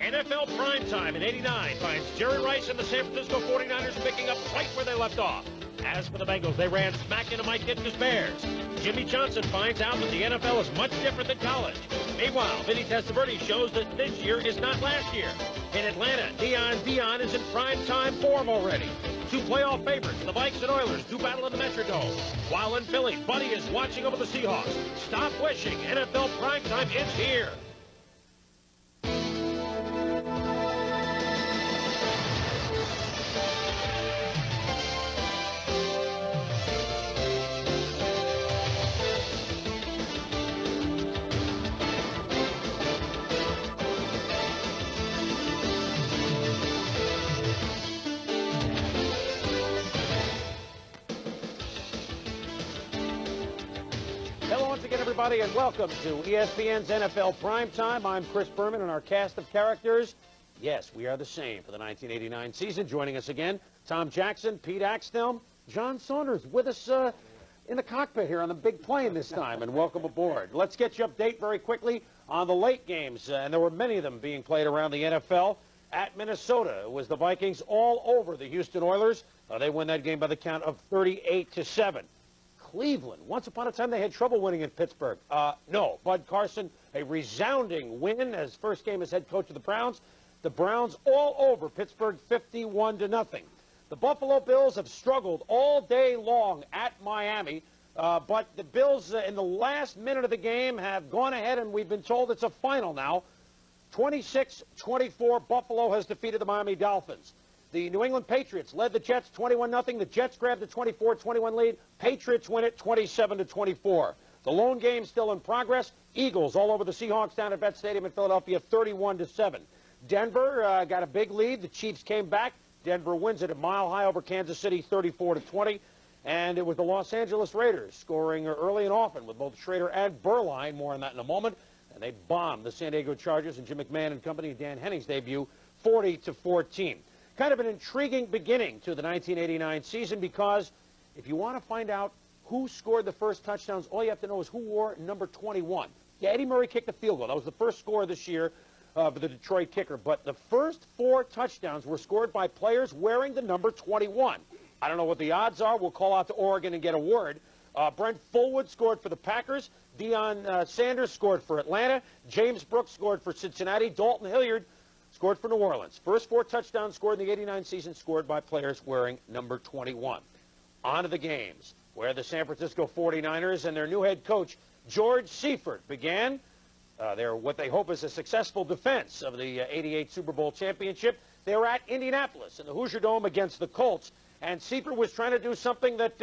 NFL Primetime in '89 finds Jerry Rice and the San Francisco 49ers picking up right where they left off. As for the Bengals, they ran smack into Mike Ditka's Bears. Jimmy Johnson finds out that the NFL is much different than college. Meanwhile, Vinny Testaverde shows that this year is not last year. In Atlanta, Dion is in primetime form already. Two playoff favorites, the Vikes and Oilers, do battle in the Metrodome. While in Philly, Buddy is watching over the Seahawks. Stop wishing, NFL Primetime is here. Everybody, and welcome to ESPN's NFL Primetime. I'm Chris Berman, and our cast of characters, yes, we are the same for the 1989 season. Joining us again, Tom Jackson, Pete Axtell, John Saunders with us in the cockpit here on the big plane this time, and welcome aboard. Let's get you update very quickly on the late games, and there were many of them being played around the NFL. At Minnesota, it was the Vikings all over the Houston Oilers. They win that game by the count of 38-7. Cleveland, once upon a time they had trouble winning in Pittsburgh. No, Bud Carson, a resounding win as first game as head coach of the Browns. The Browns all over Pittsburgh 51-0. The Buffalo Bills have struggled all day long at Miami, but the Bills in the last minute of the game have gone ahead, and we've been told it's a final now. 26-24, Buffalo has defeated the Miami Dolphins. The New England Patriots led the Jets 21-0. The Jets grabbed the 24-21 lead. Patriots win it 27-24. The lone game still in progress. Eagles all over the Seahawks down at Vet Stadium in Philadelphia 31-7. Denver got a big lead. The Chiefs came back. Denver wins it a mile high over Kansas City 34-20. And it was the Los Angeles Raiders scoring early and often with both Schrader and Berline. More on that in a moment. And they bombed the San Diego Chargers and Jim McMahon and company, Dan Henning's debut 40-14. Kind of an intriguing beginning to the 1989 season, because if you want to find out who scored the first touchdowns, all you have to know is who wore number 21. Yeah, Eddie Murray kicked the field goal. That was the first score this year for the Detroit kicker. But the first 4 touchdowns were scored by players wearing the number 21. I don't know what the odds are. We'll call out to Oregon and get a word. Brent Fullwood scored for the Packers. Deion Sanders scored for Atlanta. James Brooks scored for Cincinnati. Dalton Hilliard scored for New Orleans. First 4 touchdowns scored in the '89 season scored by players wearing number 21. On to the games, where the San Francisco 49ers and their new head coach, George Seifert, began what they hope is a successful defense of the '88 Super Bowl championship. They were at Indianapolis in the Hoosier Dome against the Colts, and Seifert was trying to do something that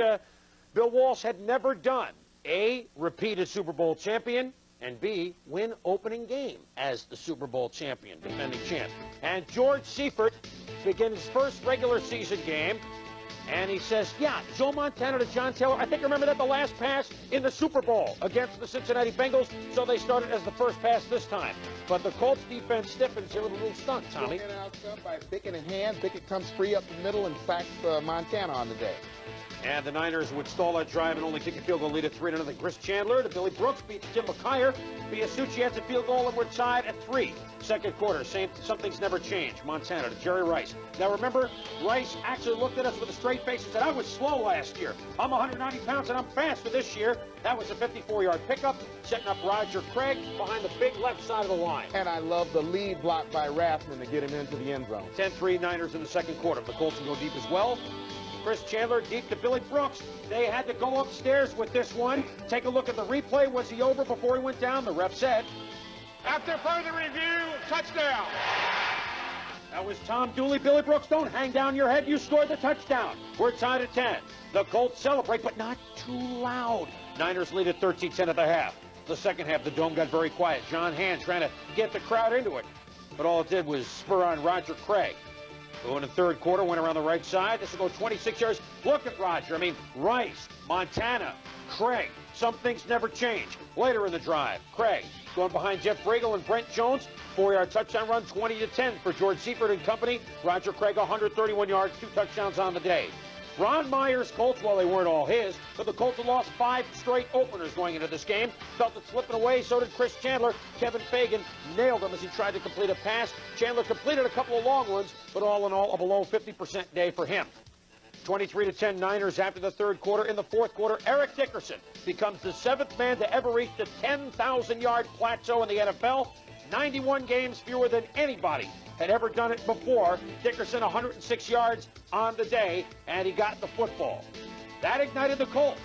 Bill Walsh had never done. A, repeat as Super Bowl champion, and B, win opening game as the Super Bowl champion, defending champ. And George Seifert begins his first regular season game, and he says, yeah, Joe Montana to John Taylor. I think, remember that, the last pass in the Super Bowl against the Cincinnati Bengals, so they started as the first pass this time. But the Colts defense stiffens here with a little stunt, Tommy. Out by Bickett in hand. Bickett comes free up the middle and sacks Montana on the day. And the Niners would stall that drive and only kick a field goal lead at 3-0. Chris Chandler to Billy Brooks beats Tim McKyer. Biasucci has a field goal, and we're tied at 3. Second quarter, something's never changed. Montana to Jerry Rice. Now remember, Rice actually looked at us with a straight face and said, I was slow last year. I'm 190 pounds and I'm faster this year. That was a 54-yard pickup, setting up Roger Craig behind the big left side of the line. And I love the lead block by Rathman to get him into the end zone. 10-3 Niners in the second quarter. The Colts will go deep as well. Chris Chandler deep to Billy Brooks. They had to go upstairs with this one. Take a look at the replay. Was he over before he went down? The ref said, after further review, touchdown. That was Tom Dooley. Billy Brooks, don't hang down your head. You scored the touchdown. We're tied at 10. The Colts celebrate, but not too loud. Niners lead at 13-10 at the half. The second half, the Dome got very quiet. John Hand trying to get the crowd into it. But all it did was spur on Roger Craig, who in the third quarter went around the right side. This will go 26 yards. Look at Roger. I mean, Rice, Montana, Craig. Some things never change. Later in the drive, Craig going behind Jeff Bregel and Brent Jones. 4-yard touchdown run, 20-10 for George Seifert and company. Roger Craig, 131 yards, 2 touchdowns on the day. Ron Meyer's Colts, well, they weren't all his, but the Colts had lost 5 straight openers going into this game. Felt it slipping away, so did Chris Chandler. Kevin Fagan nailed him as he tried to complete a pass. Chandler completed a couple of long ones, but all in all, a below 50% day for him. 23-10 Niners after the third quarter. In the fourth quarter, Eric Dickerson becomes the 7th man to ever reach the 10,000-yard plateau in the NFL. 91 games fewer than anybody had ever done it before. Dickerson 106 yards on the day, and he got the football. That ignited the Colts.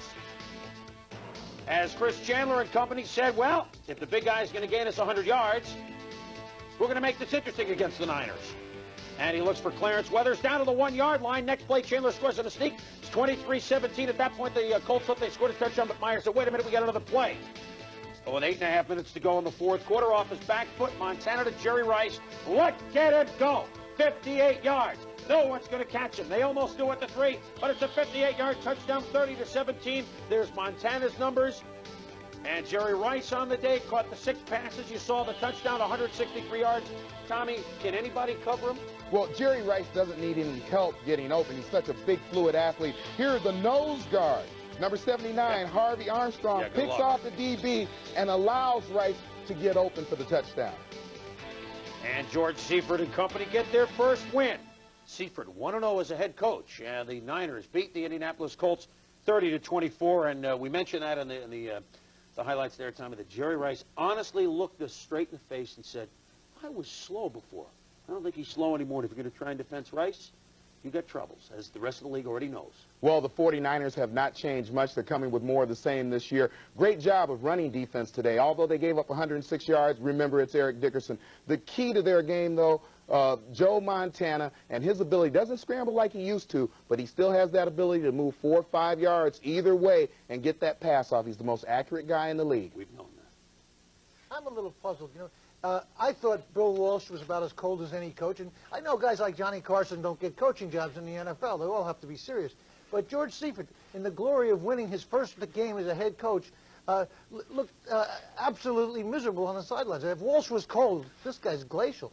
As Chris Chandler and company said, well, if the big guy's going to gain us 100 yards, we're going to make this interesting against the Niners. And he looks for Clarence Weathers down to the 1-yard line. Next play, Chandler scores on a sneak. It's 23-17. At that point, the Colts thought they scored a touchdown, but Meyer said, wait a minute, we got another play. So with 8.5 minutes to go in the fourth quarter, off his back foot, Montana to Jerry Rice. Let's get it go. 58 yards. No one's going to catch him. They almost do it to 3, but it's a 58-yard touchdown, 30-17. There's Montana's numbers. And Jerry Rice on the day caught the 6 passes. You saw the touchdown, 163 yards. Tommy, can anybody cover him? Well, Jerry Rice doesn't need any help getting open. He's such a big, fluid athlete. Here's the nose guard. Number 79, Harvey Armstrong, picks off the DB and allows Rice to get open for the touchdown. And George Seifert and company get their first win. Seifert 1-0 as a head coach, and the Niners beat the Indianapolis Colts 30-24. And we mentioned that in the highlights there, Tommy, that Jerry Rice honestly looked us straight in the face and said, I was slow before. I don't think he's slow anymore. If you're going to try and defense Rice, you got troubles, as the rest of the league already knows. Well, the 49ers have not changed much. They're coming with more of the same this year. Great job of running defense today. Although they gave up 106 yards, remember it's Eric Dickerson. The key to their game, though, Joe Montana and his ability, doesn't scramble like he used to, but he still has that ability to move 4 or 5 yards either way and get that pass off. He's the most accurate guy in the league. We've known that. I'm a little puzzled, you know. I thought Bill Walsh was about as cold as any coach, and I know guys like Johnny Carson don't get coaching jobs in the NFL. They all have to be serious. But George Seifert, in the glory of winning his first game as a head coach, looked absolutely miserable on the sidelines. If Walsh was cold, this guy's glacial.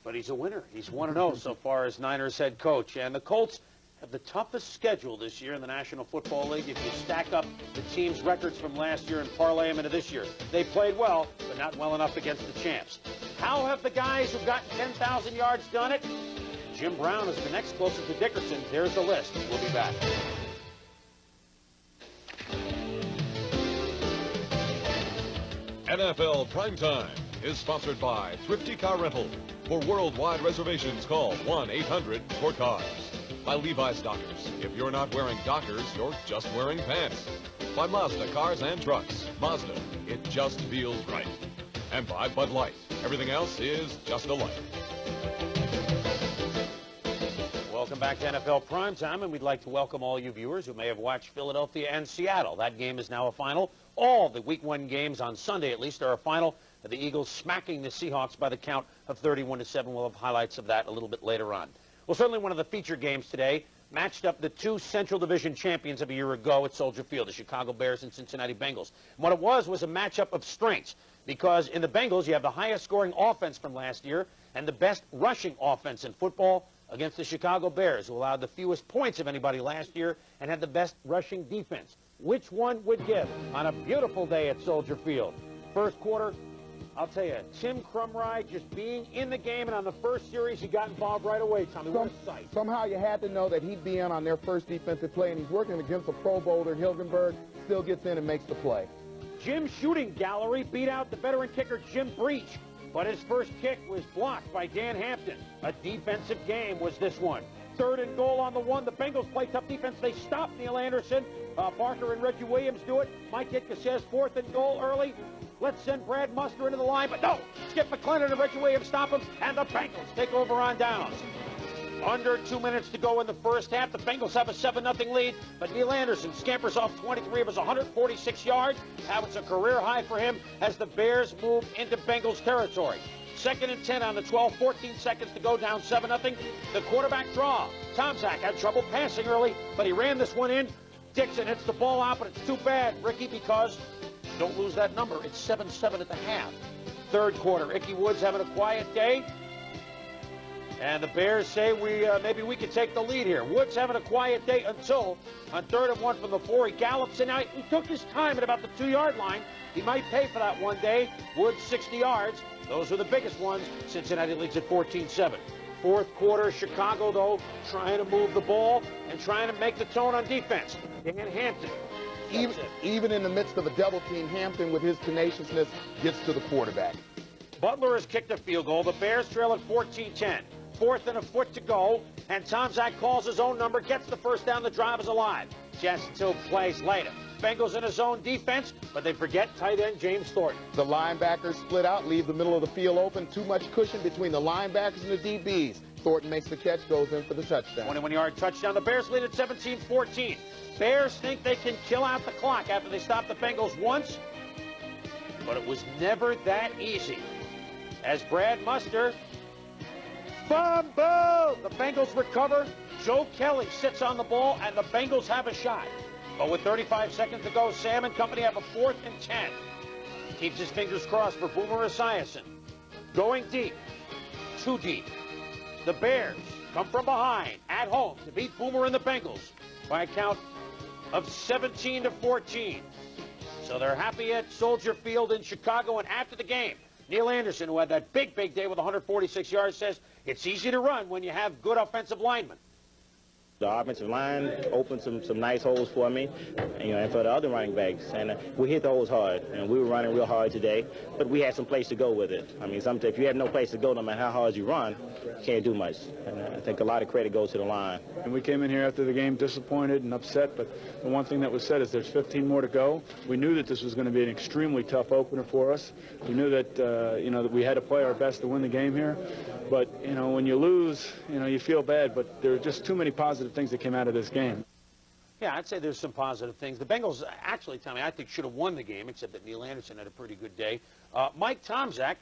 But he's a winner. He's 1-0 so far as Niners head coach. And the Colts have the toughest schedule this year in the National Football League. If you stack up the team's records from last year and parlay them into this year, they played well, but not well enough against the champs. How have the guys who've gotten 10,000 yards done it? Jim Brown is the next closest to Dickerson. There's the list. We'll be back. NFL Primetime is sponsored by Thrifty Car Rental. For worldwide reservations, call 1-800-4CARS. By Levi's Dockers. If you're not wearing Dockers, you're just wearing pants. By Mazda Cars and Trucks. Mazda, it just feels right. And by Bud Light. Everything else is just a light. Welcome back to NFL Primetime, and we'd like to welcome all you viewers who may have watched Philadelphia and Seattle. That game is now a final. All the Week 1 games on Sunday, at least, are a final. The Eagles smacking the Seahawks by the count of 31-7. We'll have highlights of that a little bit later on. Well, certainly one of the feature games today matched up the 2 Central Division champions of a year ago at Soldier Field, the Chicago Bears and Cincinnati Bengals. And what it was a matchup of strengths, because in the Bengals you have the highest scoring offense from last year and the best rushing offense in football against the Chicago Bears, who allowed the fewest points of anybody last year and had the best rushing defense. Which one would give on a beautiful day at Soldier Field? First quarter, I'll tell you, Tim Crumrye just being in the game, and on the first series, he got involved right away, Tommy. What a sight. Somehow you had to know that he'd be in on their first defensive play, and he's working against a Pro Bowler, Hilgenberg, still gets in and makes the play. Jim's shooting gallery beat out the veteran kicker Jim Breach, but his first kick was blocked by Dan Hampton. A defensive game was this one. 3rd and goal on the 1. The Bengals play tough defense. They stop Neil Anderson. Barker and Reggie Williams do it. Mike Ditka says 4th and goal early. Let's send Brad Muster into the line, but no! Skip McClellan and Reggie Williams stop him, and the Bengals take over on downs. Under 2 minutes to go in the first half. The Bengals have a 7-0 lead, but Neil Anderson scampers off 23 of his 146 yards. Now it's a career high for him as the Bears move into Bengals territory. 2nd and 10 on the 12, 14 seconds to go, down 7-0. The quarterback draw. Tomczak had trouble passing early, but he ran this one in. Dixon hits the ball out, but it's too bad, Ricky, because don't lose that number. It's 7-7 at the half. 3rd quarter, Ickey Woods having a quiet day. And the Bears say maybe we could take the lead here. Woods having a quiet day until on 3rd and 1 from the 4. He gallops in. Now, he took his time at about the 2-yard line. He might pay for that one day. Woods 60 yards. Those are the biggest ones. Cincinnati leads at 14-7. Fourth quarter, Chicago, though, trying to move the ball and trying to make the tone on defense. Dan Hampton. Even in the midst of a double team, Hampton, with his tenaciousness, gets to the quarterback. Butler has kicked a field goal. The Bears trail at 14-10. 4th and a foot to go, and Tomczak calls his own number, gets the first down. The drive is alive. Just 2 plays later. Bengals in a zone defense, but they forget tight end James Thornton. The linebackers split out, leave the middle of the field open. Too much cushion between the linebackers and the DBs. Thornton makes the catch, goes in for the touchdown. 21-yard touchdown. The Bears lead at 17-14. Bears think they can kill out the clock after they stop the Bengals once, but it was never that easy. As Brad Muster, fumble! The Bengals recover. Joe Kelly sits on the ball, and the Bengals have a shot. But with 35 seconds to go, Sam and company have a 4th and 10. Keeps his fingers crossed for Boomer Esiason. Going deep. Too deep. The Bears come from behind at home to beat Boomer and the Bengals by a count of 17-14. So they're happy at Soldier Field in Chicago. And after the game, Neil Anderson, who had that big day with 146 yards, says it's easy to run when you have good offensive linemen. The offensive line opened some nice holes for me, and for the other running backs. And we hit the holes hard, and we were running real hard today, but we had some place to go with it. I mean, sometimes if you have no place to go, no matter how hard you run, you can't do much. And I think a lot of credit goes to the line. And we came in here after the game disappointed and upset, but the one thing that was said is there's 15 more to go. We knew that this was going to be an extremely tough opener for us. We knew that, that we had to play our best to win the game here. But, when you lose, you feel bad, but there are just too many positive things that came out of this game. Yeah, I'd say there's some positive things. The Bengals actually, Tommy, I think should have won the game, except that Neil Anderson had a pretty good day. Mike Tomczak,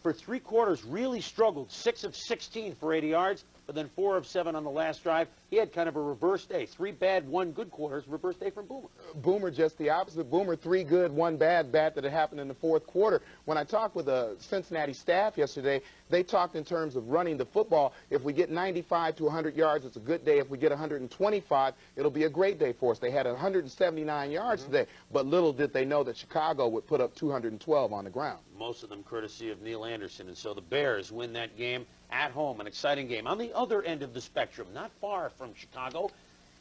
for 3 quarters, really struggled. 6 of 16 for 80 yards, but then 4 of 7 on the last drive. He had kind of a reverse day. 3 bad, 1 good quarters, reverse day from Boomer. Boomer just the opposite. Boomer 3 good, 1 bad that had happened in the 4th quarter. When I talked with the Cincinnati staff yesterday, they talked in terms of running the football. If we get 95 to 100 yards, it's a good day. If we get 125, it'll be a great day for us. They had 179 yards today, but little did they know that Chicago would put up 212 on the ground. Most of them courtesy of Neil Anderson. And so the Bears win that game at home, an exciting game. On the other end of the spectrum, not far from Chicago,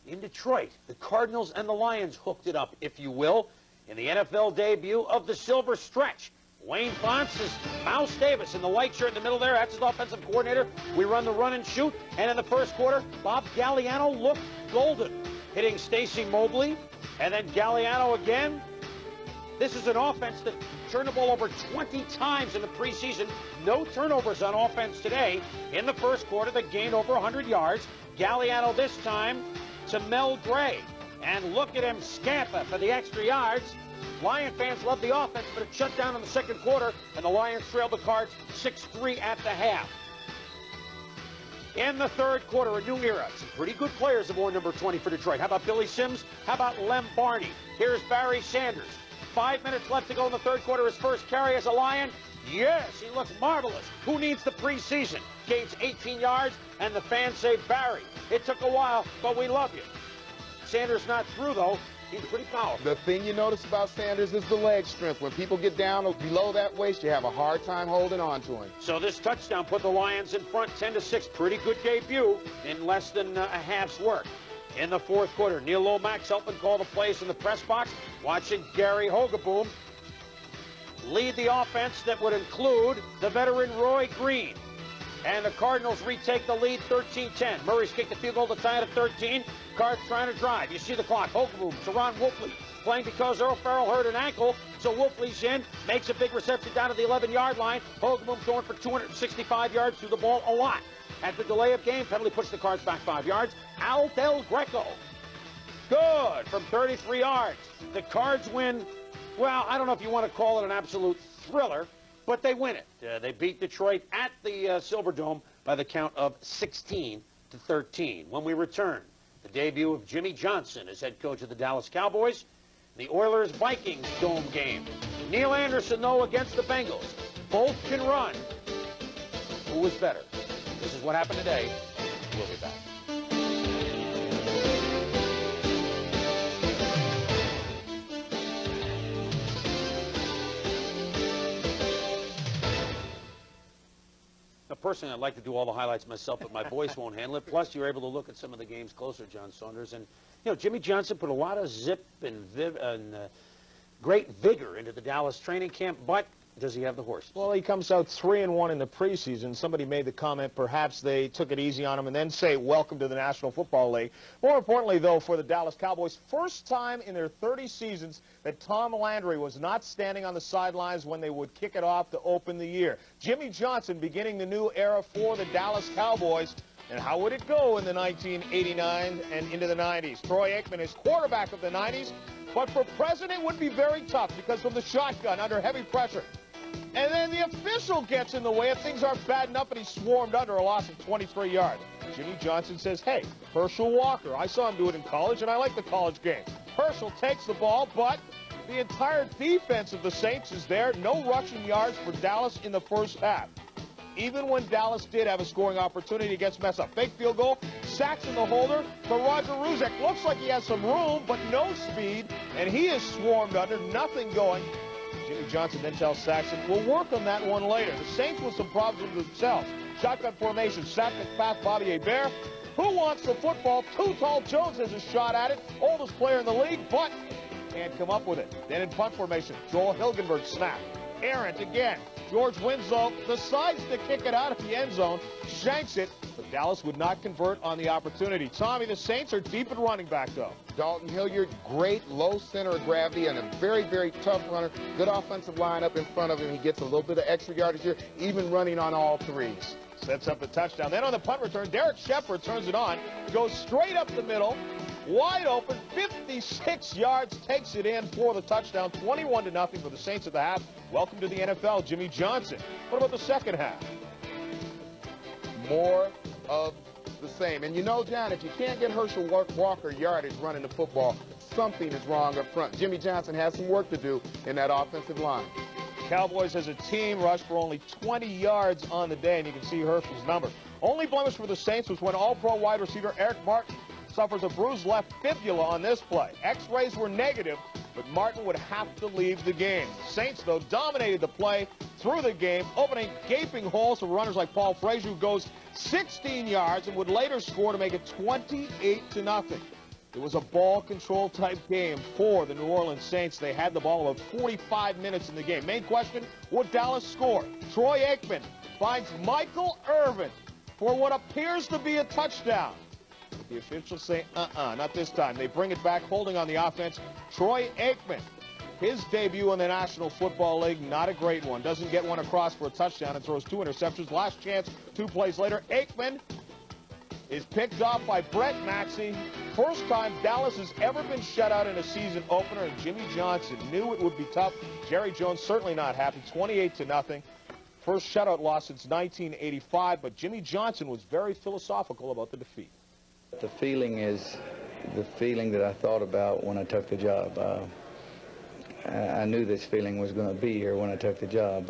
in Detroit, the Cardinals and the Lions hooked it up, if you will, in the NFL debut of the Silver Stretch. Wayne Fonts is Mouse Davis in the white shirt in the middle there. That's his offensive coordinator. We run the run and shoot. And in the first quarter, Bob Galliano looked golden, hitting Stacy Mobley. And then Galliano again. This is an offense that turned the ball over 20 times in the preseason. No turnovers on offense today. In the first quarter, they gained over 100 yards. Galliano this time to Mel Gray. And look at him scamper for the extra yards. Lion fans love the offense, but it shut down in the second quarter, and the Lions trailed the Cards 6-3 at the half. In the third quarter, a new era. Some pretty good players have worn number 20 for Detroit. How about Billy Sims? How about Lem Barney? Here's Barry Sanders. 5 minutes left to go in the third quarter. His first carry as a Lion. Yes, he looks marvelous. Who needs the preseason? Gains 18 yards, and the fans say, Barry, it took a while, but we love you. Sanders not through, though. He's pretty powerful. The thing you notice about Sanders is the leg strength. When people get down below that waist, you have a hard time holding on to him. So this touchdown put the Lions in front 10-6. Pretty good debut in less than a half's work. In the fourth quarter, Neil Lomax helping call the plays in the press box. Watching Gary Hogaboom lead the offense that would include the veteran Roy Green. And the Cardinals retake the lead 13-10. Murray's kicked the field goal to tie it at 13. Cards trying to drive. You see the clock. Hogaboom, Teron Wolfley playing because Earl Farrell hurt an ankle. So Wolfley's in, makes a big reception down to the 11-yard line. Hogaboom going for 265 yards through the ball a lot. At the delay of game, penalty puts the Cards back 5 yards. Al Del Greco. Good from 33 yards. The Cards win, well, I don't know if you want to call it an absolute thriller, but they win it. They beat Detroit at the Silverdome by the count of 16-13. When we return, the debut of Jimmy Johnson as head coach of the Dallas Cowboys, the Oilers-Vikings dome game. Neil Anderson, though, against the Bengals. Both can run. Who was better? This is what happened today. We'll be back. Now, personally, I'd like to do all the highlights myself, but my voice won't handle it. Plus, you're able to look at some of the games closer, John Saunders. And, you know, Jimmy Johnson put a lot of zip and great vigor into the Dallas training camp, but does he have the horses? Well, he comes out 3-1 in the preseason. Somebody made the comment perhaps they took it easy on him and then say welcome to the National Football League. More importantly, though, for the Dallas Cowboys, first time in their 30 seasons that Tom Landry was not standing on the sidelines when they would kick it off to open the year. Jimmy Johnson beginning the new era for the Dallas Cowboys. And how would it go in the 1989 and into the 90s? Troy Aikman is quarterback of the 90s, but for president would be very tough because from the shotgun under heavy pressure. And then the official gets in the way if things aren't bad enough and he's swarmed under a loss of 23 yards. Jimmy Johnson says, hey, Herschel Walker, I saw him do it in college and I like the college game. Herschel takes the ball, but the entire defense of the Saints is there. No rushing yards for Dallas in the first half. Even when Dallas did have a scoring opportunity, it gets messed up. Fake field goal, Saxon the holder to Roger Ruzek. Looks like he has some room, but no speed, and he is swarmed under, nothing going. Jimmy Johnson then tells Saxon, we'll work on that one later. The Saints with some problems themselves. Shotgun formation, Sack McPath, Bobby Hebert. Who wants the football? Too Tall Jones has a shot at it. Oldest player in the league, but can't come up with it. Then in punt formation, Joel Hilgenberg snap. Errant again. George Winslow decides to kick it out of the end zone, shanks it, but Dallas would not convert on the opportunity. Tommy, the Saints are deep at running back, though. Dalton Hilliard, great low center of gravity and a very, very tough runner. Good offensive line up in front of him. He gets a little bit of extra yardage here, even running on all threes. Sets up the touchdown. Then on the punt return, Derek Shepard turns it on, goes straight up the middle, wide open, 56 yards, takes it in for the touchdown, 21-0 for the Saints at the half. Welcome to the NFL, Jimmy Johnson. What about the second half? More of the same. And you know, John, if you can't get Herschel Walker yardage running the football, something is wrong up front. Jimmy Johnson has some work to do in that offensive line. Cowboys as a team rushed for only 20 yards on the day, and you can see Herschel's number. Only blemish for the Saints was when all-pro wide receiver Eric Martin suffers a bruised left fibula on this play. X-rays were negative, but Martin would have to leave the game. The Saints, though, dominated the play through the game, opening gaping holes for runners like Paul Frazier, who goes 16 yards and would later score to make it 28-0. It was a ball control type game for the New Orleans Saints. They had the ball about 45 minutes in the game. Main question, would Dallas score? Troy Aikman finds Michael Irvin for what appears to be a touchdown. But the officials say, not this time. They bring it back, holding on the offense. Troy Aikman, his debut in the National Football League, not a great one. Doesn't get one across for a touchdown and throws 2 interceptions. Last chance, 2 plays later. Aikman is picked off by Brett Maxey. First time Dallas has ever been shut out in a season opener, and Jimmy Johnson knew it would be tough. Jerry Jones certainly not happy, 28-0. First shutout loss since 1985, but Jimmy Johnson was very philosophical about the defeat. The feeling is the feeling that I thought about when I took the job. I knew this feeling was going to be here when I took the job.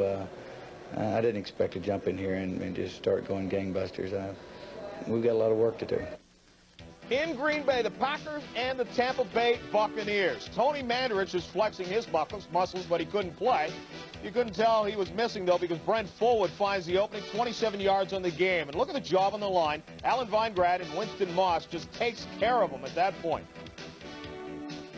I didn't expect to jump in here and just start going gangbusters. We've got a lot of work to do. In Green Bay, the Packers and the Tampa Bay Buccaneers. Tony Mandarich is flexing his muscles, but he couldn't play. You couldn't tell he was missing, though, because Brent Fullwood finds the opening, 27 yards on the game. And look at the job on the line. Alan Weingrad and Winston Moss just takes care of him at that point.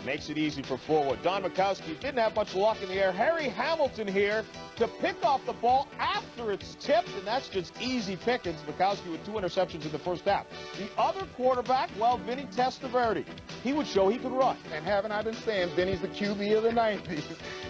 Makes it easy for Fullwood. Don Mikowski didn't have much luck in the air. Harry Hamilton here to pick off the ball after it's tipped, and that's just easy pickings. Mikowski with 2 interceptions in the first half. The other quarterback, well, Vinny Testaverde. He would show he could run. And haven't I been saying Vinny's the QB of the 90s?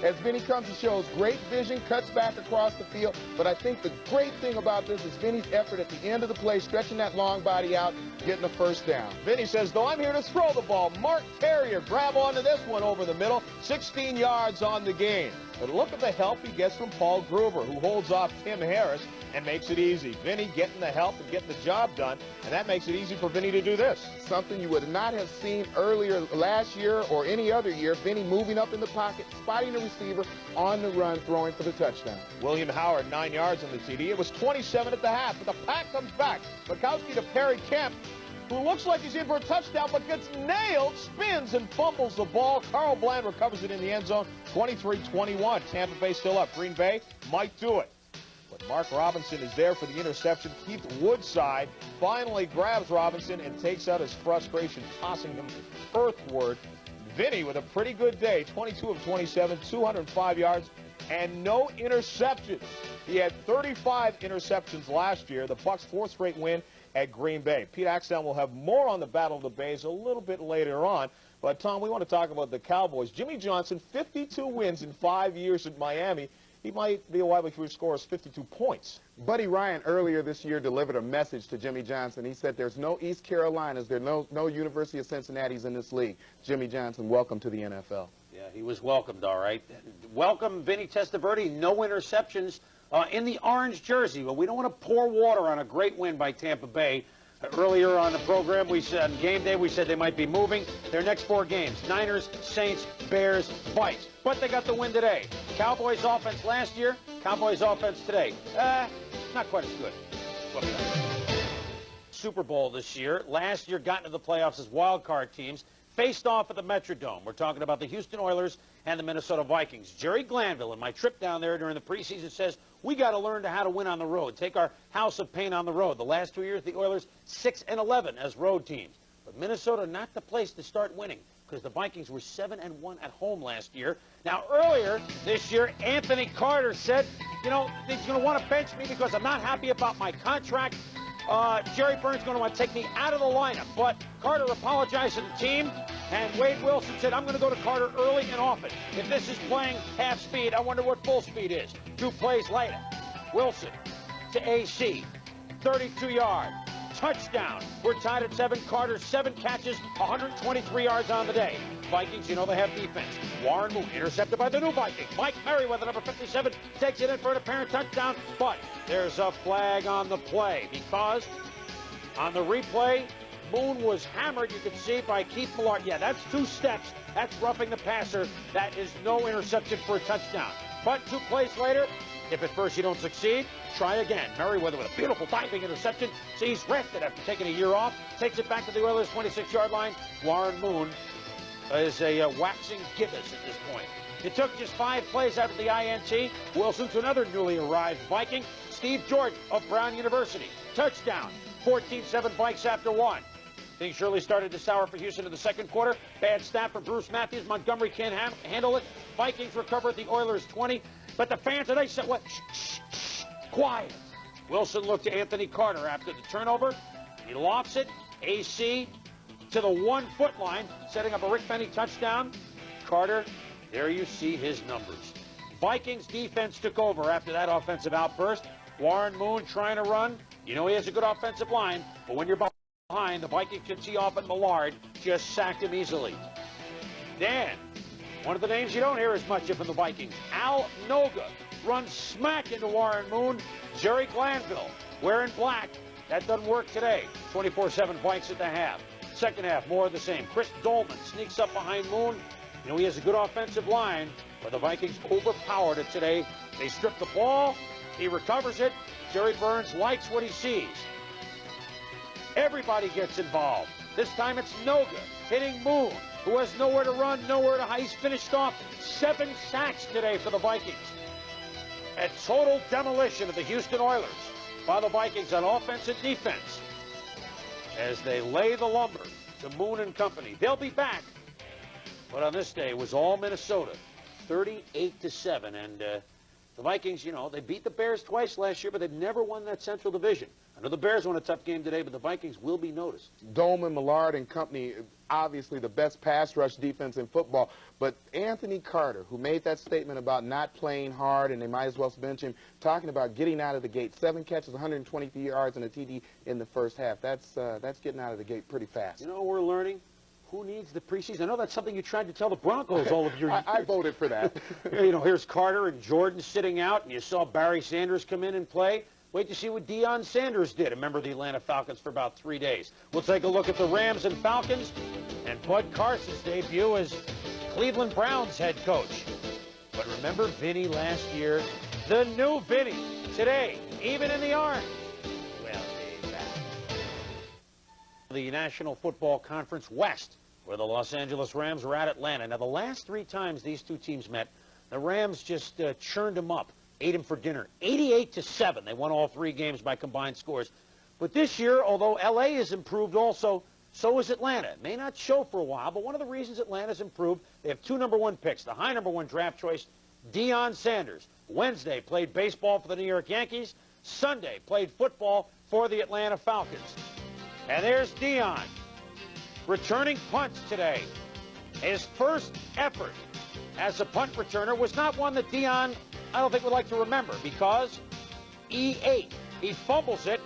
As Vinny comes and shows great vision, cuts back across the field. But I think the great thing about this is Vinny's effort at the end of the play, stretching that long body out, getting a first down. Vinny says, though, I'm here to throw the ball. Mark Terrier grab onto this one over the middle. 16 yards on the game. But look at the help he gets from Paul Gruber, who holds off Tim Harris and makes it easy. Vinny getting the help and getting the job done, and that makes it easy for Vinny to do this. Something you would not have seen earlier last year or any other year. Vinny moving up in the pocket, spotting the receiver on the run, throwing for the touchdown. William Howard, 9 yards on the TD. It was 27 at the half, but the pack comes back. Bukowski to Perry Kemp, who looks like he's in for a touchdown, but gets nailed, spins, and fumbles the ball. Carl Bland recovers it in the end zone, 23-21. Tampa Bay still up. Green Bay might do it. But Mark Robinson is there for the interception. Keith Woodside finally grabs Robinson and takes out his frustration, tossing him earthward. Vinny with a pretty good day, 22 of 27, 205 yards, and no interceptions. He had 35 interceptions last year. The Bucs' fourth straight win at Green Bay. Pete Axtell will have more on the Battle of the Bays a little bit later on. But, Tom, we want to talk about the Cowboys. Jimmy Johnson, 52 wins in 5 years at Miami. He might be a wide receiver, scores 52 points. Buddy Ryan earlier this year delivered a message to Jimmy Johnson. He said there's no East Carolinas, there's no University of Cincinnati's in this league. Jimmy Johnson, welcome to the NFL. Yeah, he was welcomed, all right. Welcome, Vinny Testaverde. No interceptions in the orange jersey. But we don't want to pour water on a great win by Tampa Bay. Earlier on the program, we said, on game day, we said they might be moving. Their next 4 games, Niners, Saints, Bears, Vikes. But they got the win today. Cowboys offense last year, Cowboys offense today. Not quite as good. Super Bowl this year. Last year got into the playoffs as wild card teams. Faced off at the Metrodome. We're talking about the Houston Oilers and the Minnesota Vikings. Jerry Glanville, in my trip down there during the preseason, says we got to learn how to win on the road. Take our house of pain on the road. The last 2 years, the Oilers 6-11 as road teams. But Minnesota not the place to start winning because the Vikings were 7-1 at home last year. Now, earlier this year, Anthony Carter said, you know, he's going to want to bench me because I'm not happy about my contract. Jerry Burns going to want to take me out of the lineup. But Carter apologized to the team, and Wade Wilson said, I'm going to go to Carter early and often. If this is playing half speed, I wonder what full speed is. 2 plays later, Wilson to AC, 32 yards, touchdown. We're tied at 7. Carter, 7 catches, 123 yards on the day. Vikings, you know they have defense. Warren Moon intercepted by the new Viking. Mike Merriweather, number 57, takes it in for an apparent touchdown, but there's a flag on the play because on the replay, Moon was hammered, you can see, by Keith Millard. Yeah, that's 2 steps. That's roughing the passer. That is no interception for a touchdown. But 2 plays later, if at first you don't succeed, try again. Merriweather with a beautiful diving interception. So he's rested after taking a year off. Takes it back to the Oilers' 26-yard line. Warren Moon is a waxing gibbous at this point. It took just 5 plays after the INT. Wilson to another newly arrived Viking, Steve Jordan of Brown University. Touchdown. 14-7 Vikes after 1. Things surely started to sour for Houston in the second quarter. Bad snap for Bruce Matthews. Montgomery can't handle it. Vikings recover at the Oilers' 20. But the fans today said, what? Shh, shh, shh, quiet. Wilson looked to Anthony Carter after the turnover. He lofts it. AC to the 1-foot line, setting up a Rick Benny touchdown. Carter, there you see his numbers. Vikings defense took over after that offensive outburst. Warren Moon trying to run. You know he has a good offensive line, but when you're behind, the Vikings can tee off at Millard. Just sacked him easily. Dan, one of the names you don't hear as much of from the Vikings, Al Noga, runs smack into Warren Moon. Jerry Glanville, wearing black. That doesn't work today. 24-7 Vikes at the half. Second half, more of the same. Chris Dolman sneaks up behind Moon. You know, he has a good offensive line, but the Vikings overpowered it today. They strip the ball. He recovers it. Jerry Burns likes what he sees. Everybody gets involved. This time it's Noga hitting Moon, who has nowhere to run, nowhere to hide. He's finished off 7 sacks today for the Vikings. A total demolition of the Houston Oilers by the Vikings on offense and defense as they lay the lumber to Moon and company. They'll be back, but on this day it was all Minnesota, 38-7. And the Vikings, you know, they beat the Bears twice last year, but they've never won that Central Division. I know the Bears won a tough game today, but the Vikings will be noticed. Dolman, Millard, and company, obviously the best pass rush defense in football. But Anthony Carter, who made that statement about not playing hard and they might as well bench him, talking about getting out of the gate. 7 catches, 123 yards, and a TD in the first half. That's getting out of the gate pretty fast. You know, we're learning Who needs the preseason? I know that's something you tried to tell the Broncos all of your years. I voted for that. You know, here's Carter and Jordan sitting out, and you saw Barry Sanders come in and play. Wait to see what Deion Sanders did, a member of the Atlanta Falcons, for about 3 days. We'll take a look at the Rams and Falcons and Bud Carson's debut as Cleveland Browns head coach. But remember Vinny last year? The new Vinny today, even in the orange. Well, he's back. The National Football Conference West, where the Los Angeles Rams were at Atlanta. Now, the last 3 times these two teams met, the Rams just churned them up, ate them for dinner. 88-7. They won all 3 games by combined scores. But this year, although L.A. has improved also, so has Atlanta. It may not show for a while, but one of the reasons Atlanta's improved, they have 2 #1 picks. The high #1 draft choice, Deion Sanders. Wednesday played baseball for the New York Yankees. Sunday played football for the Atlanta Falcons. And there's Deion, returning punts today. His first effort as a punt returner was not one that Deion, I don't think, would like to remember, because he fumbles it.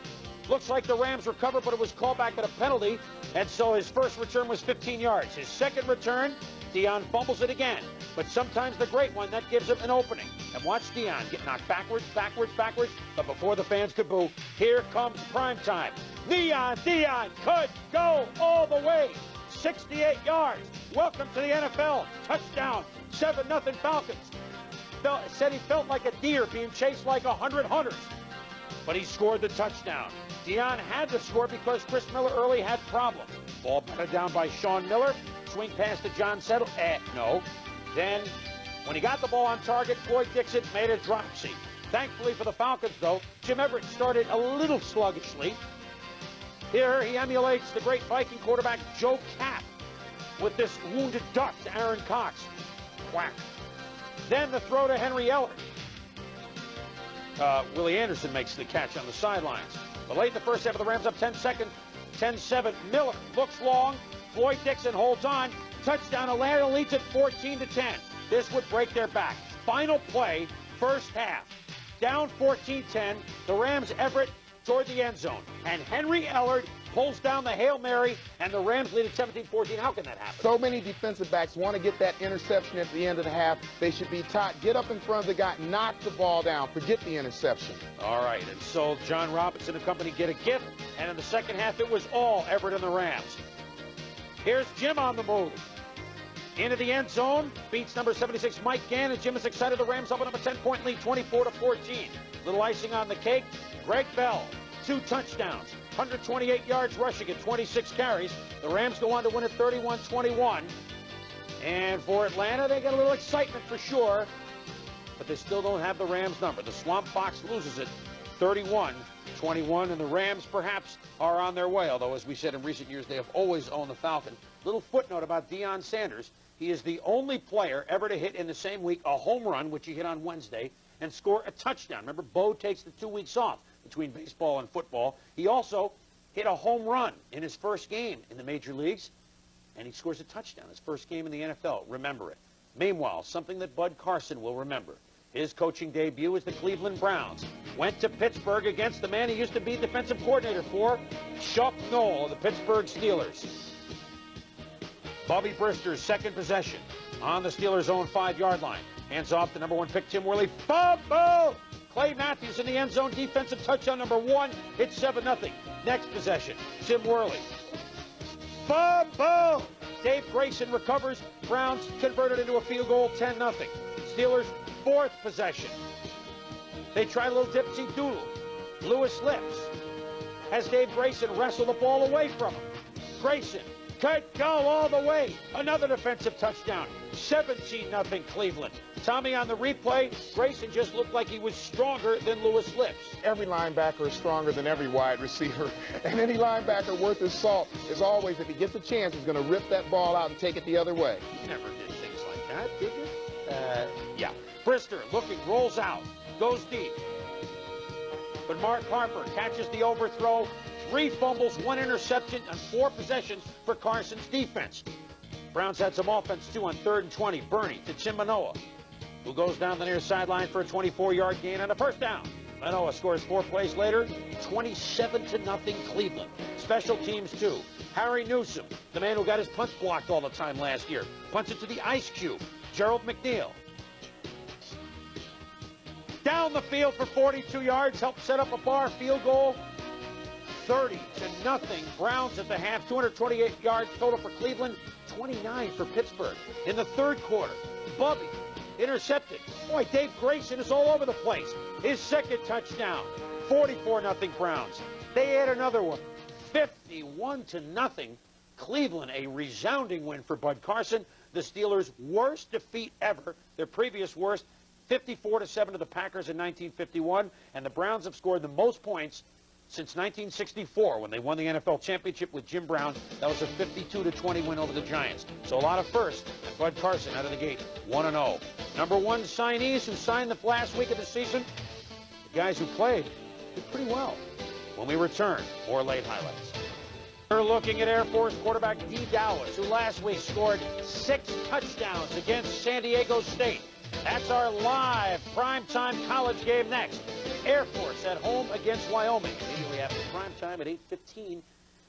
Looks like the Rams recovered, but it was called back at a penalty, and so his first return was 15 yards. His second return, Deion fumbles it again. But sometimes the great one, that gives him an opening. And watch Deion get knocked backwards, backwards, backwards. But before the fans could boo, here comes Primetime. Deion could go all the way. 68 yards. Welcome to the NFL. Touchdown. 7-0 Falcons. Said he felt like a deer being chased like 100 hunters. But he scored the touchdown. Deion had to score because Chris Miller early had problems. Ball batted down by Sean Miller. Swing pass to John Settle. No. Then, when he got the ball on target, Floyd Dixon made a dropsy. Thankfully for the Falcons, though, Jim Everett started a little sluggishly. Here he emulates the great Viking quarterback Joe Kapp with this wounded duck to Aaron Cox. Whack. Then the throw to Henry Eller. Willie Anderson makes the catch on the sidelines. But late in the first half of the Rams up 10-7. Miller looks long. Floyd Dixon holds on. Touchdown. Atlanta leads it 14-10. This would break their back. Final play, first half. Down 14-10. The Rams Everett toward the end zone. And Henry Ellard pulls down the Hail Mary, and the Rams lead at 17-14. How can that happen? So many defensive backs want to get that interception at the end of the half. They should be taught, get up in front of the guy, knock the ball down, forget the interception. All right, and so John Robinson and company get a gift, and in the second half, it was all Everett and the Rams. Here's Jim on the move. Into the end zone, beats number 76, Mike Gann, and Jim is excited. The Rams open up a 10-point lead, 24-14. Little icing on the cake. Greg Bell, 2 touchdowns, 128 yards rushing at 26 carries. The Rams go on to win at 31-21. And for Atlanta, they get a little excitement for sure, but they still don't have the Rams number. The Swamp Fox loses it 31-21, and the Rams perhaps are on their way, although, as we said, in recent years, they have always owned the Falcon. Little footnote about Deion Sanders. He is the only player ever to hit in the same week a home run, which he hit on Wednesday, and score a touchdown. Remember, Bo takes the 2 weeks off between baseball and football. He also hit a home run in his first game in the major leagues, and he scores a touchdown, his first game in the NFL. Remember it. Meanwhile, something that Bud Carson will remember. His coaching debut as the Cleveland Browns. Went to Pittsburgh against the man he used to be defensive coordinator for, Chuck Noll of the Pittsburgh Steelers. Bobby Brister's second possession on the Steelers' own 5-yard line. Hands off the #1 pick, Tim Worley. Fumble! Clay Matthews in the end zone. Defensive touchdown #1. It's 7-0. Next possession, Tim Worley. Fumble! Dave Grayson recovers. Browns converted into a field goal, 10-0. Steelers' fourth possession. They try a little dipsy doodle. Lewis Lips has Dave Grayson wrestle the ball away from him. Grayson could go all the way. Another defensive touchdown. 17-0 Cleveland. Tommy on the replay, Grayson just looked like he was stronger than Lewis Lips. Every linebacker is stronger than every wide receiver. And any linebacker worth his salt is always, if he gets a chance, is going to rip that ball out and take it the other way. You never did things like that, did you? Yeah. Brister looking, rolls out, goes deep. But Mark Harper catches the overthrow. 3 fumbles, 1 interception, and 4 possessions for Carson's defense. Browns had some offense, too, on 3rd and 20. Bernie to Tim Manoa, who goes down the near sideline for a 24-yard gain and a first down. Manoa scores 4 plays later, 27-0 Cleveland. special teams, too. Harry Newsom, the man who got his punts blocked all the time last year, punts it to the ice cube. Gerald McNeil. Down the field for 42 yards, helped set up a bar field goal. 30-0. Browns at the half, 228 yards total for Cleveland, 29 for Pittsburgh. In the third quarter, Bubby intercepted. Boy, Dave Grayson is all over the place. His second touchdown, 44-0 Browns. They had another one, 51-0. Cleveland, a resounding win for Bud Carson. The Steelers' worst defeat ever, their previous worst, 54-7 to the Packers in 1951, and the Browns have scored the most points since 1964 when they won the NFL championship with Jim Brown. That was a 52-20 win over the Giants. So a lot of firsts, and Bud Carson out of the gate, 1-0. Number one signees who signed the last week of the season, the guys who played did pretty well. When we return, more late highlights. We're looking at Air Force quarterback D. Dallas, who last week scored 6 touchdowns against San Diego State. That's our live primetime college game next. Air Force at home against Wyoming. Immediately after primetime at 8:15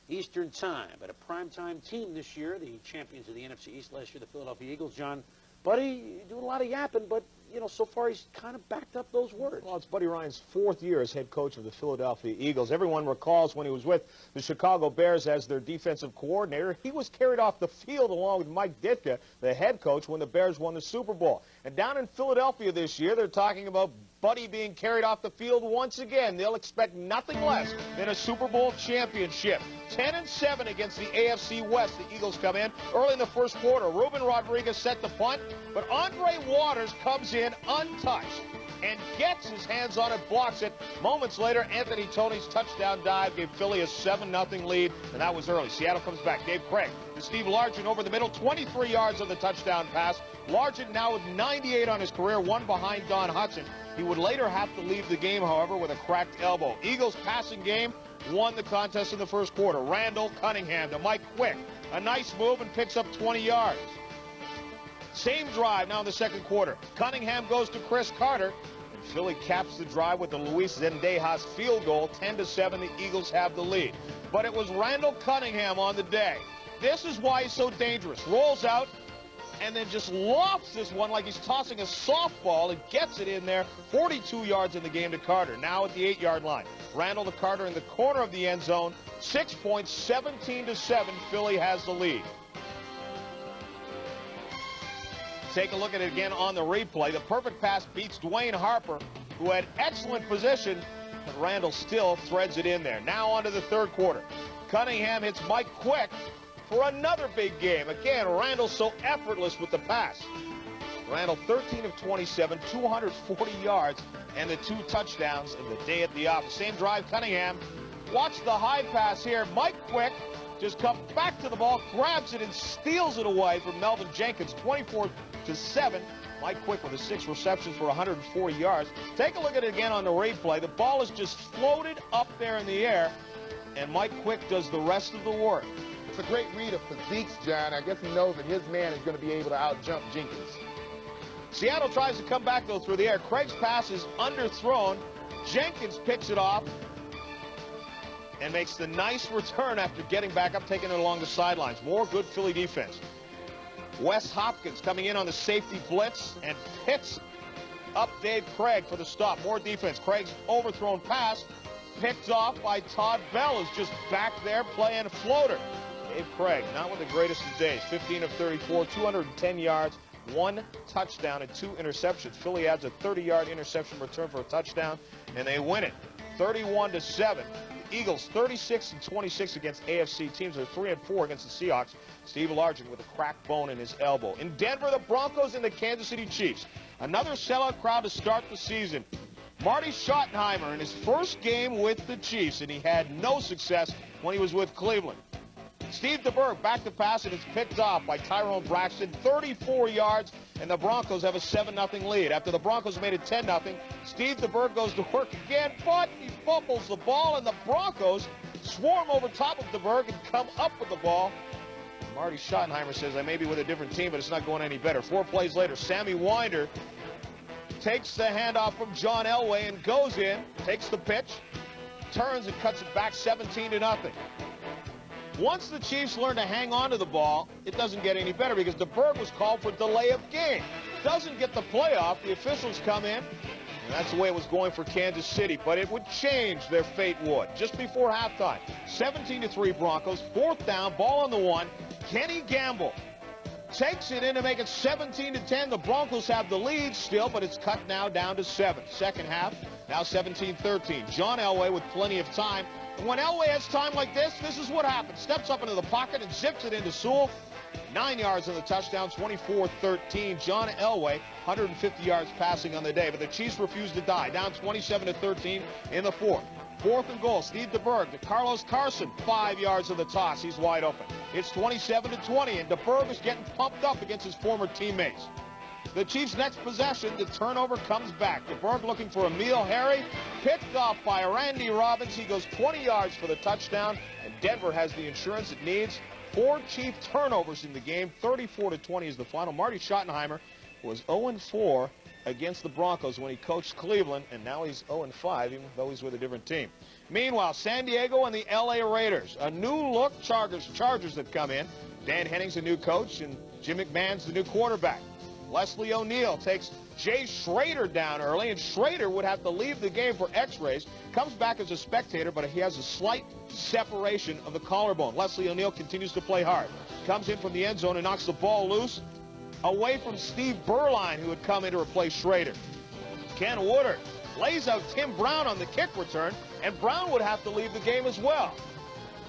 Eastern Time. But a primetime team this year, the champions of the NFC East last year, the Philadelphia Eagles. John, Buddy, doing a lot of yapping, but, you know, so far he's kind of backed up those words. Well, it's Buddy Ryan's 4th year as head coach of the Philadelphia Eagles. Everyone recalls when he was with the Chicago Bears as their defensive coordinator. He was carried off the field along with Mike Ditka, the head coach, when the Bears won the Super Bowl. And down in Philadelphia this year, they're talking about Buddy being carried off the field once again. They'll expect nothing less than a Super Bowl championship. 10-7 against the AFC West. The Eagles come in early in the first quarter. Ruben Rodriguez set the punt, but Andre Waters comes in untouched and gets his hands on it, blocks it. Moments later, Anthony Tony's touchdown dive gave Philly a 7-0 lead, and that was early. Seattle comes back. Dave Craig to Steve Largent over the middle, 23 yards on the touchdown pass. Largent now with 98 on his career, one behind Don Hudson. He would later have to leave the game, however, with a cracked elbow. Eagles passing game won the contest in the first quarter. Randall Cunningham to Mike Quick. A nice move and picks up 20 yards. Same drive now in the second quarter. Cunningham goes to Chris Carter. And Philly caps the drive with the Luis Zendejas field goal. 10-7, the Eagles have the lead. But it was Randall Cunningham on the day. This is why he's so dangerous. Rolls out and then just lofts this one like he's tossing a softball and gets it in there. 42 yards in the game to Carter. Now at the 8-yard line. Randall to Carter in the corner of the end zone. 6 points, 17-7. Philly has the lead. Take a look at it again on the replay. The perfect pass beats Dwayne Harper, who had excellent position, but Randall still threads it in there. Now on to the third quarter. Cunningham hits Mike Quick for another big game. Again, Randall so effortless with the pass. Randall 13 of 27, 240 yards, and the 2 touchdowns in the day at the office. Same drive, Cunningham. Watch the high pass here. Mike Quick just comes back to the ball, grabs it, and steals it away from Melvin Jenkins, 24-7. Mike Quick with 6 receptions for 104 yards. Take a look at it again on the replay. The ball is just floated up there in the air, and Mike Quick does the rest of the work. It's a great read of physiques, John. I guess he knows that his man is going to be able to out-jump Jenkins. Seattle tries to come back, though, through the air. Craig's pass is underthrown. Jenkins picks it off and makes the nice return after getting back up, taking it along the sidelines. More good Philly defense. Wes Hopkins coming in on the safety blitz and picks up Dave Craig for the stop. More defense. Craig's overthrown pass picked off by Todd Bell, who's just back there playing floater. Dave Craig, not one of the greatest of days. 15 of 34, 210 yards, 1 touchdown and 2 interceptions. Philly adds a 30-yard interception return for a touchdown, and they win it 31-7. The Eagles 36-26 against AFC teams. They're 3-4 against the Seahawks. Steve Largent with a cracked bone in his elbow. In Denver, the Broncos and the Kansas City Chiefs. Another sellout crowd to start the season. Marty Schottenheimer in his first game with the Chiefs, and he had no success when he was with Cleveland. Steve DeBerg back to pass, and it's picked off by Tyrone Braxton, 34 yards, and the Broncos have a 7-0 lead. After the Broncos made it 10-0, Steve DeBerg goes to work again, but he fumbles the ball, and the Broncos swarm over top of DeBerg and come up with the ball. Marty Schottenheimer says, I may be with a different team, but it's not going any better. 4 plays later, Sammy Winder takes the handoff from John Elway and goes in, takes the pitch, turns and cuts it back 17-0. Once the Chiefs learn to hang on to the ball, it doesn't get any better because DeBerg was called for delay of game. Doesn't get the playoff. The officials come in. And that's the way it was going for Kansas City, but it would change, their fate would. Just before halftime, 17-3 Broncos, 4th down, ball on the 1. Kenny Gamble takes it in to make it 17-10. The Broncos have the lead still, but it's cut now down to 7. Second half, now 17-13. John Elway with plenty of time. And when Elway has time like this is what happens. Steps up into the pocket and zips it into Sewell. 9 yards on the touchdown, 24-13. John Elway, 150 yards passing on the day, but the Chiefs refuse to die. Down 27-13 in the 4th. 4th and goal, Steve DeBerg to Carlos Carson, 5 yards of the toss. He's wide open. It's 27-20, and DeBerg is getting pumped up against his former teammates. The Chiefs' next possession, the turnover comes back. DeBerg looking for Emil Harry, picked off by Randy Robbins. He goes 20 yards for the touchdown, and Denver has the insurance it needs. 4 Chief turnovers in the game, 34-20 is the final. Marty Schottenheimer was 0-4 against the Broncos when he coached Cleveland, and now he's 0-5, even though he's with a different team. Meanwhile, San Diego and the L.A. Raiders, a new-look Chargers that come in. Dan Henning's the new coach, and Jim McMahon's the new quarterback. Leslie O'Neal takes Jay Schrader down early, and Schrader would have to leave the game for x-rays. Comes back as a spectator, but he has a slight separation of the collarbone. Leslie O'Neal continues to play hard. Comes in from the end zone and knocks the ball loose away from Steve Berline, who had come in to replace Schrader. Ken Woodard lays out Tim Brown on the kick return, and Brown would have to leave the game as well.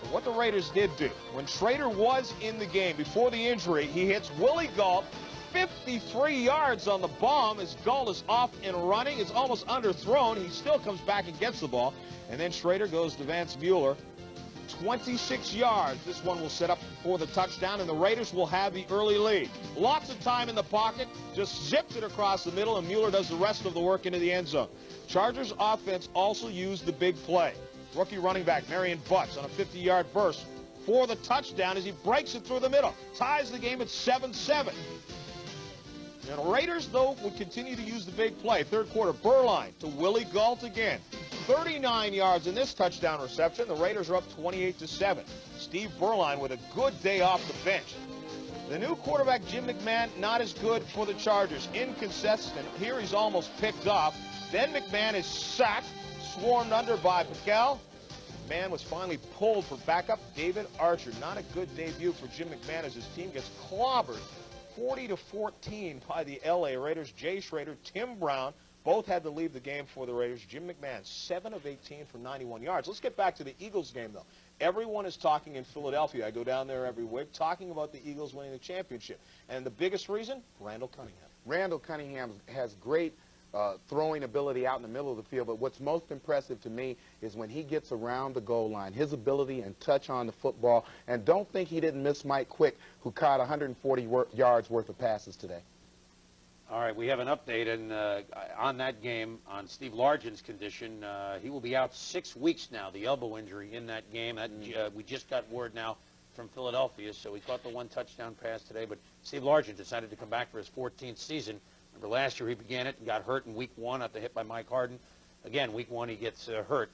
But what the Raiders did do, when Schrader was in the game before the injury, he hits Willie Gault 53 yards on the bomb as Gault is off and running. It's almost underthrown. He still comes back and gets the ball. And then Schrader goes to Vance Mueller. 26 yards. This one will set up for the touchdown, and the Raiders will have the early lead. Lots of time in the pocket. Just zips it across the middle, and Mueller does the rest of the work into the end zone. Chargers offense also used the big play. Rookie running back Marion Butts on a 50-yard burst for the touchdown as he breaks it through the middle. Ties the game at 7-7. And the Raiders, though, would continue to use the big play. Third quarter, Berline to Willie Gault again. 39 yards in this touchdown reception. The Raiders are up 28-7. Steve Berline with a good day off the bench. The new quarterback, Jim McMahon, not as good for the Chargers. Inconsistent. Here he's almost picked off. Then McMahon is sacked, swarmed under by Piquel. McMahon was finally pulled for backup David Archer. Not a good debut for Jim McMahon as his team gets clobbered 40-14 by the L.A. Raiders. Jay Schrader, Tim Brown, both had to leave the game for the Raiders. Jim McMahon, 7 of 18 for 91 yards. Let's get back to the Eagles game, though. Everyone is talking in Philadelphia. I go down there every week talking about the Eagles winning the championship. And the biggest reason? Randall Cunningham. Randall Cunningham has great throwing ability out in the middle of the field, but what's most impressive to me is when he gets around the goal line, his ability and touch on the football. And don't think he didn't miss Mike Quick, who caught 140 yards worth of passes today. All right, we have an update on that game on Steve Largen's condition. He will be out 6 weeks now, the elbow injury in that game. We just got word now from Philadelphia, so he caught the 1 touchdown pass today. But Steve Largen decided to come back for his 14th season. Remember last year he began it and got hurt in week 1 after hit by Mike Harden. Again, week 1 he gets hurt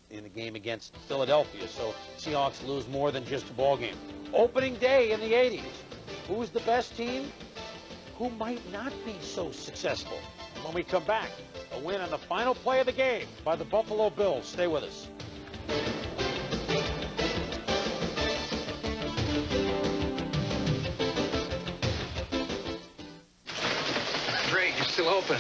in the game against Philadelphia. So Seahawks lose more than just a ball game. Opening day in the 80s. Who's the best team? Who might not be so successful? When we come back, a win on the final play of the game by the Buffalo Bills. Stay with us. Great, you're still open.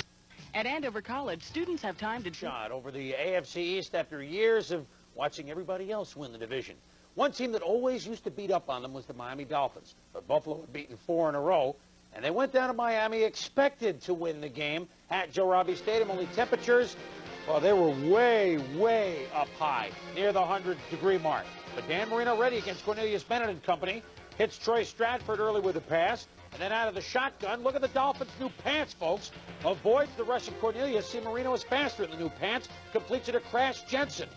At Andover College, students have time to shot over the AFC East after years of watching everybody else win the division. One team that always used to beat up on them was the Miami Dolphins. But Buffalo had beaten 4 in a row. And they went down to Miami, expected to win the game at Joe Robbie Stadium. Only temperatures, well, they were way, way up high, near the 100-degree mark. But Dan Marino ready against Cornelius Bennett and company. Hits Troy Stratford early with the pass. And then out of the shotgun, look at the Dolphins' new pants, folks. Avoids the rush of Cornelius. See, Marino is faster in the new pants. Completes it to Crash Jensen.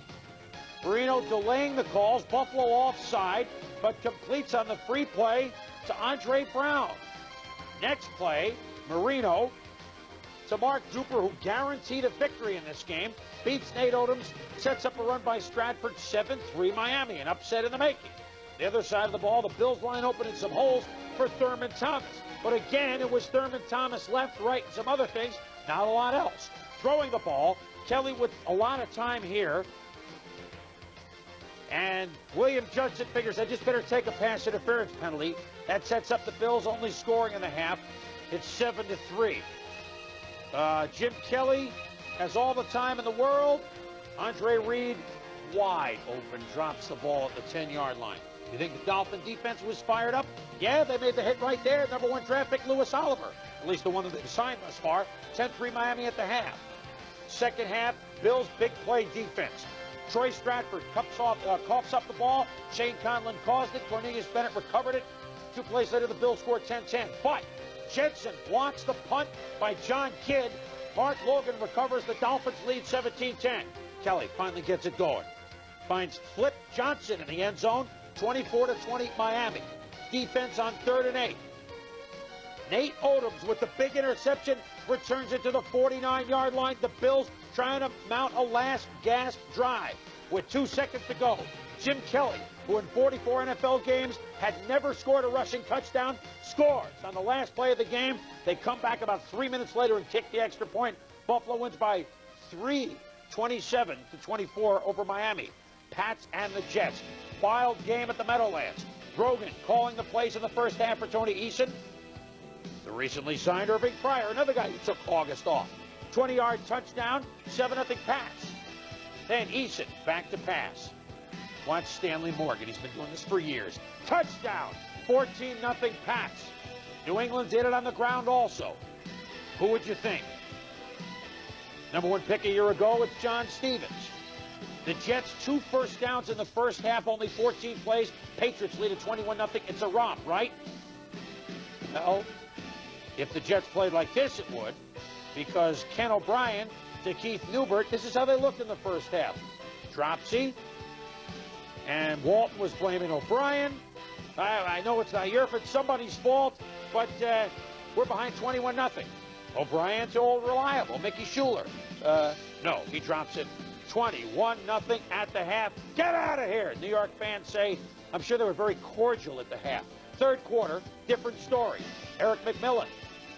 Marino delaying the calls. Buffalo offside, but completes on the free play to Andre Brown. Next play, Marino to Mark Duper, who guaranteed a victory in this game. Beats Nate Odoms, sets up a run by Stratford, 7-3 Miami, an upset in the making. The other side of the ball, the Bills line opening some holes for Thurman Thomas. But again, it was Thurman Thomas left, right, and some other things, not a lot else. Throwing the ball, Kelly with a lot of time here. And William Judson figures, I just better take a pass interference penalty. That sets up the Bills only scoring in the half. It's 7-3. Jim Kelly has all the time in the world. Andre Reed, wide open, drops the ball at the 10-yard line. You think the Dolphin defense was fired up? Yeah, they made the hit right there. Number 1 draft pick, Lewis Oliver. At least the one that they've signed thus far. 10-3 Miami at the half. Second half, Bills big play defense. Troy Stratford coughs up the ball. Shane Conlon caused it. Cornelius Bennett recovered it. 2 plays later, the Bills scored 10-10. But Jensen blocks the punt by John Kidd. Mark Logan recovers. The Dolphins lead 17-10. Kelly finally gets it going. Finds Flip Johnson in the end zone. 24-20 Miami. Defense on 3rd and 8. Nate Odoms with the big interception returns it to the 49-yard line. The Bills trying to mount a last gasp drive with 2 seconds to go. Jim Kelly, who in 44 NFL games had never scored a rushing touchdown, scores on the last play of the game. They come back about 3 minutes later and kick the extra point. Buffalo wins by 3, 27-24 over Miami. Pats and the Jets. Wild game at the Meadowlands. Grogan calling the plays in the first half for Tony Eason. The recently signed Irving Pryor, another guy who took August off. 20-yard touchdown, 7-0 Pats. Then Eason back to pass. Watch Stanley Morgan. He's been doing this for years. Touchdown, 14-0 Pats. New England did it on the ground also. Who would you think? Number 1 pick a year ago, it's John Stevens. The Jets, 2 first downs in the first half, only 14 plays. Patriots lead at 21-0. It's a romp, right? Well, if the Jets played like this, it would. Because Ken O'Brien to Keith Newbert, this is how they looked in the first half. Dropsy. And Walton was blaming O'Brien. I know it's not your fault, somebody's fault, but we're behind 21-0. O'Brien to old reliable, Mickey Schuler. No, he drops it 21-0 at the half. Get out of here, New York fans say. I'm sure they were very cordial at the half. Third quarter, different story. Eric McMillan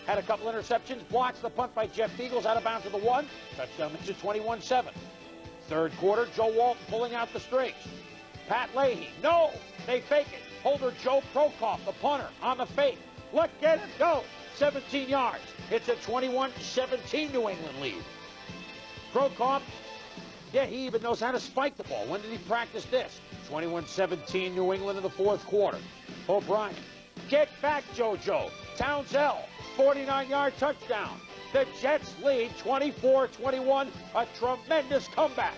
had a couple interceptions, blocks the punt by Jeff Eagles out of bounds to the 1. Touchdown makes it 21-7. Third quarter, Joe Walton pulling out the strings. Pat Leahy, no, they fake it. Holder Joe Prokop, the punter, on the fake. Let get it go. 17 yards. It's a 21-17 New England lead. Prokop, yeah, he even knows how to spike the ball. When did he practice this? 21-17 New England in the fourth quarter. O'Brien, kick back JoJo. Townsell, 49-yard touchdown. The Jets lead 24-21, a tremendous comeback.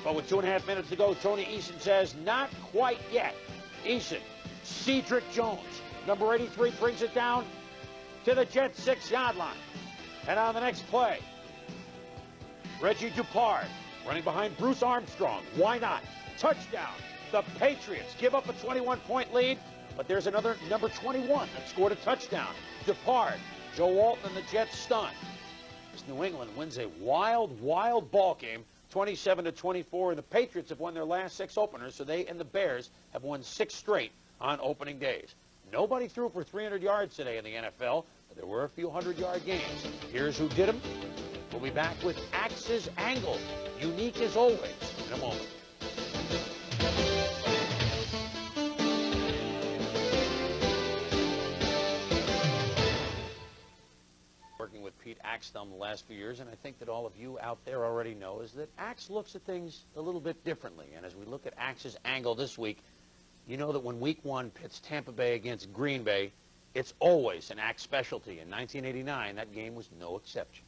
But with 2.5 minutes to go, Tony Eason says, not quite yet. Eason, Cedric Jones, number 83, brings it down to the Jets' 6-yard line. And on the next play, Reggie Dupard running behind Bruce Armstrong. Why not? Touchdown. The Patriots give up a 21-point lead, but there's another number 21 that scored a touchdown. Dupard, Joe Walton and the Jets stunned. As New England wins a wild, wild ball game, 27-24, and the Patriots have won their last 6 openers, so they and the Bears have won 6 straight on opening days. Nobody threw for 300 yards today in the NFL, but there were a few 100-yard games. Here's who did them. We'll be back with Axe's Angle, unique as always, in a moment. Working with Pete Axthelm the last few years, and I think that all of you out there already know, is that Axe looks at things a little bit differently. And as we look at Axe's Angle this week, you know that when Week 1 pits Tampa Bay against Green Bay, it's always an Axe specialty. In 1989, that game was no exception.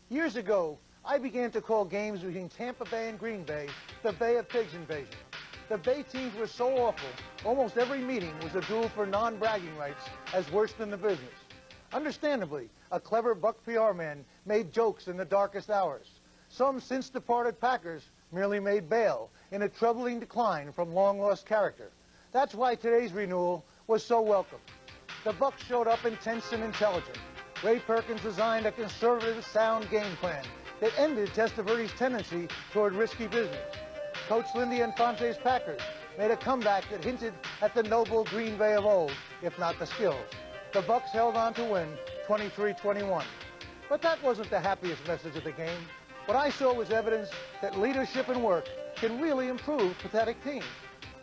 Years ago, I began to call games between Tampa Bay and Green Bay the Bay of Pigs invasion. The Bay teams were so awful, almost every meeting was a duel for non-bragging rights as worse than the business. Understandably, a clever Buck PR man made jokes in the darkest hours. Some since-departed Packers merely made bail in a troubling decline from long-lost character. That's why today's renewal was so welcome. The Bucs showed up intense and intelligent. Ray Perkins designed a conservative, sound game plan that ended Testaverde's tendency toward risky business. Coach Lindy Infante's Packers made a comeback that hinted at the noble Green Bay of old, if not the skills. The Bucs held on to win 23-21. But that wasn't the happiest message of the game. What I saw was evidence that leadership and work can really improve pathetic teams.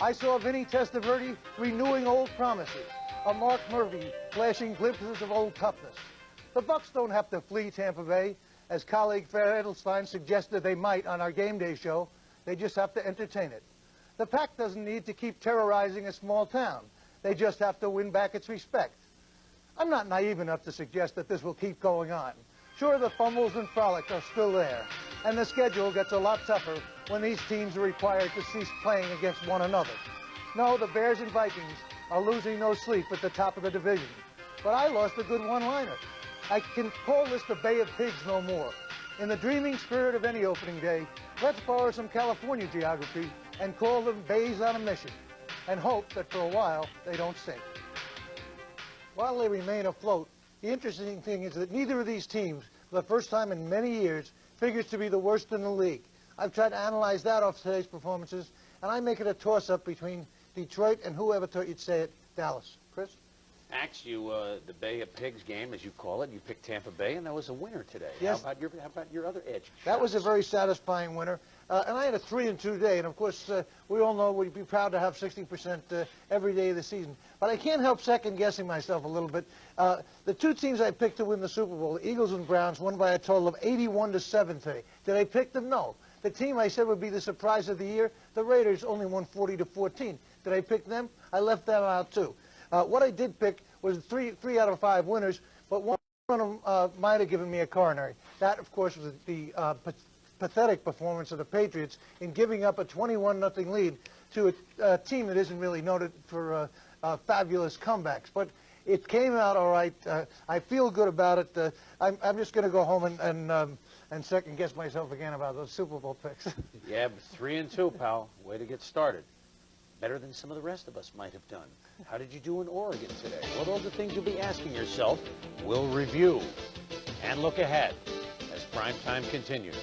I saw Vinny Testaverde renewing old promises, a Mark Murphy flashing glimpses of old toughness. The Bucs don't have to flee Tampa Bay, as colleague Fred Edelstein suggested they might on our game day show. They just have to entertain it. The Pack doesn't need to keep terrorizing a small town. They just have to win back its respect. I'm not naive enough to suggest that this will keep going on. Sure, the fumbles and frolic are still there, and the schedule gets a lot tougher when these teams are required to cease playing against one another. No, the Bears and Vikings are losing no sleep at the top of the division. But I lost a good one-liner. I can call this the Bay of Pigs no more. In the dreaming spirit of any opening day, let's borrow some California geography and call them bays on a mission, and hope that for a while they don't sink. While they remain afloat, the interesting thing is that neither of these teams, for the first time in many years, figures to be the worst in the league. I've tried to analyze that off today's performances, and I make it a toss-up between Detroit and whoever thought you'd say it, Dallas. Chris? Axe, the Bay of Pigs game, as you call it, you picked Tampa Bay, and that was a winner today. Yes. How about your other edge? That was a very satisfying winner. And I had a 3-2 day, and of course, we all know we'd be proud to have 60% every day of the season. But I can't help second-guessing myself a little bit. The two teams I picked to win the Super Bowl, the Eagles and Browns, won by a total of 81-7 today. Did I pick them? No. The team I said would be the surprise of the year, the Raiders, only won 40-14. Did I pick them? I left them out, too. What I did pick was three out of 5 winners, but one of them might have given me a coronary. That, of course, was the pathetic performance of the Patriots in giving up a 21-0 lead to a team that isn't really noted for fabulous comebacks. But it came out all right. I feel good about it. I'm just going to go home and second-guess myself again about those Super Bowl picks. Yeah, but 3-2, pal. Way to get started. Better than some of the rest of us might have done. How did you do in Oregon today? Well, those are things you'll be asking yourself. We'll review and look ahead as Primetime continues.